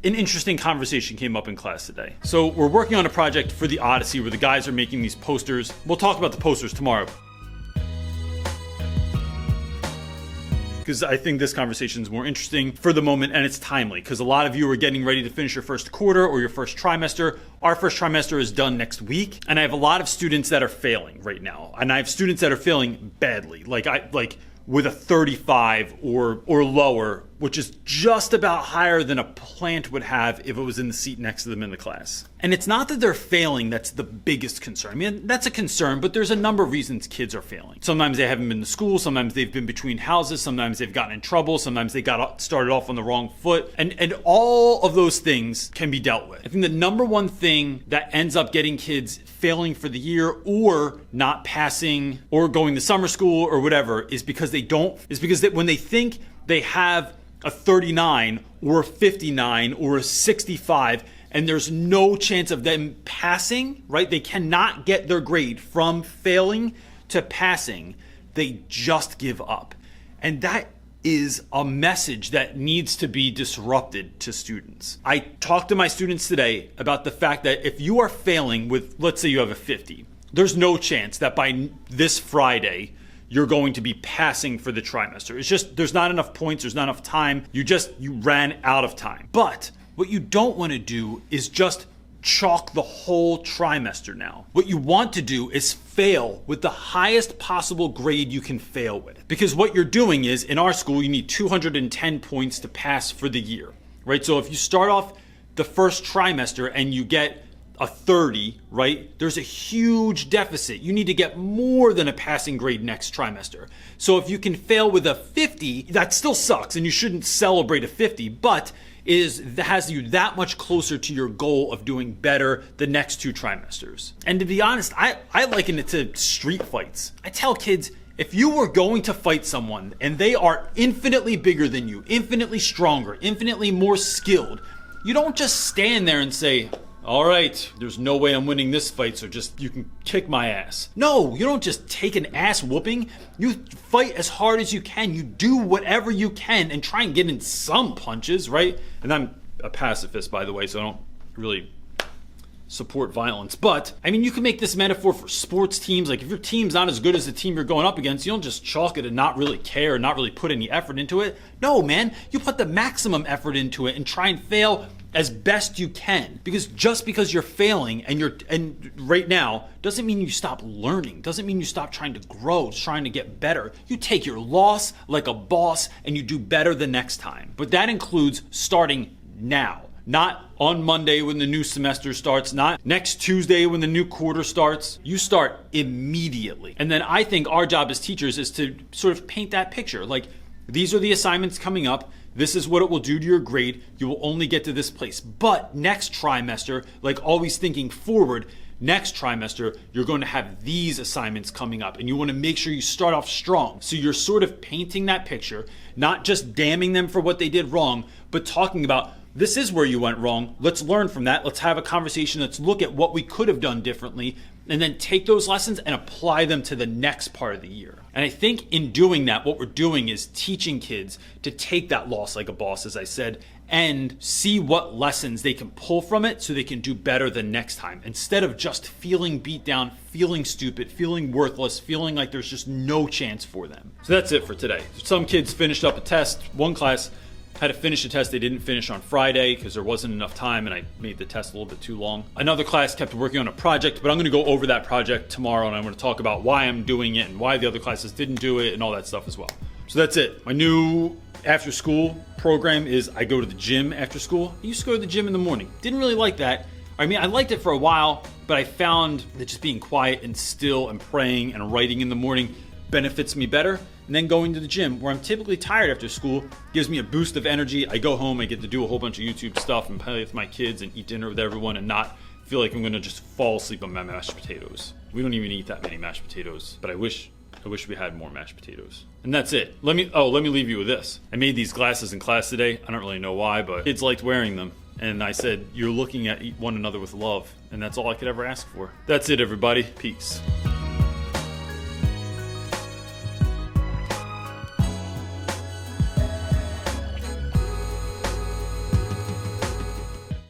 an interesting conversation came up in class today. So we're working on a project for the Odyssey where the guys are making these posters. We'll talk about the posters tomorrow, because I think this conversation is more interesting for the moment, and it's timely because a lot of you are getting ready to finish your first quarter or your first trimester. Our first trimester is done next week, and I have a lot of students that are failing right now, and I have students that are failing badly, like with a 35 or lower, which is just about higher than a plant would have if it was in the seat next to them in the class. And it's not that they're failing that's the biggest concern. I mean, that's a concern, but there's a number of reasons kids are failing. Sometimes they haven't been to school, sometimes they've been between houses, sometimes they've gotten in trouble, sometimes they got started off on the wrong foot, and all of those things can be dealt with. I think the number one thing that ends up getting kids failing for the year or not passing or going to summer school or whatever is because when they think they have a 39 or a 59 or a 65 and there's no chance of them passing, right? They cannot get their grade from failing to passing. They just give up. And that is a message that needs to be disrupted to students. I talked to my students today about the fact that if you are failing with, let's say you have a 50, there's no chance that by this Friday, you're going to be passing for the trimester. It's just, there's not enough points, there's not enough time. You ran out of time. But what you don't want to do is just chalk the whole trimester now. What you want to do is fail with the highest possible grade you can fail with. Because what you're doing is, in our school, you need 210 points to pass for the year, right? So if you start off the first trimester and you get a 30, right? There's a huge deficit. You need to get more than a passing grade next trimester. So if you can fail with a 50, that still sucks and you shouldn't celebrate a 50, but has you that much closer to your goal of doing better the next two trimesters. And to be honest, I liken it to street fights. I tell kids, if you were going to fight someone and they are infinitely bigger than you, infinitely stronger, infinitely more skilled, you don't just stand there and say, all right, there's no way I'm winning this fight, so just you can kick my ass. No, you don't just take an ass whooping. You fight as hard as you can. You do whatever you can and try and get in some punches, right? And I'm a pacifist, by the way, so I don't really support violence. But, I mean, you can make this metaphor for sports teams. Like, if your team's not as good as the team you're going up against, you don't just chalk it and not really care, not really put any effort into it. No, man, you put the maximum effort into it and try and fail as best you can. Because just because you're failing and right now doesn't mean you stop learning, doesn't mean you stop trying to grow, trying to get better. You take your loss like a boss and you do better the next time. But that includes starting now. Not on Monday when the new semester starts, not next Tuesday when the new quarter starts. You start immediately. And then I think our job as teachers is to sort of paint that picture. Like, these are the assignments coming up. This is what it will do to your grade. You will only get to this place. But next trimester, like always thinking forward, next trimester, you're going to have these assignments coming up. And you want to make sure you start off strong. So you're sort of painting that picture, not just damning them for what they did wrong, but talking about, this is where you went wrong. Let's learn from that. Let's have a conversation. Let's look at what we could have done differently and then take those lessons and apply them to the next part of the year. And I think in doing that, what we're doing is teaching kids to take that loss like a boss, as I said, and see what lessons they can pull from it so they can do better the next time. Instead of just feeling beat down, feeling stupid, feeling worthless, feeling like there's just no chance for them. So that's it for today. Some kids finished up a test. One class had to finish a test they didn't finish on Friday because there wasn't enough time and I made the test a little bit too long. Another class kept working on a project, but I'm going to go over that project tomorrow and I'm going to talk about why I'm doing it and why the other classes didn't do it and all that stuff as well. So that's it. My new after school program is I go to the gym after school. I used to go to the gym in the morning. Didn't really like that. I mean, I liked it for a while, but I found that just being quiet and still and praying and writing in the morning benefits me better. And then going to the gym, where I'm typically tired after school, gives me a boost of energy. I go home, I get to do a whole bunch of YouTube stuff and play with my kids and eat dinner with everyone and not feel like I'm gonna just fall asleep on my mashed potatoes. We don't even eat that many mashed potatoes, but I wish we had more mashed potatoes. And that's it. Let me leave you with this. I made these glasses in class today. I don't really know why, but kids liked wearing them. And I said, you're looking at one another with love. And that's all I could ever ask for. That's it, everybody. Peace.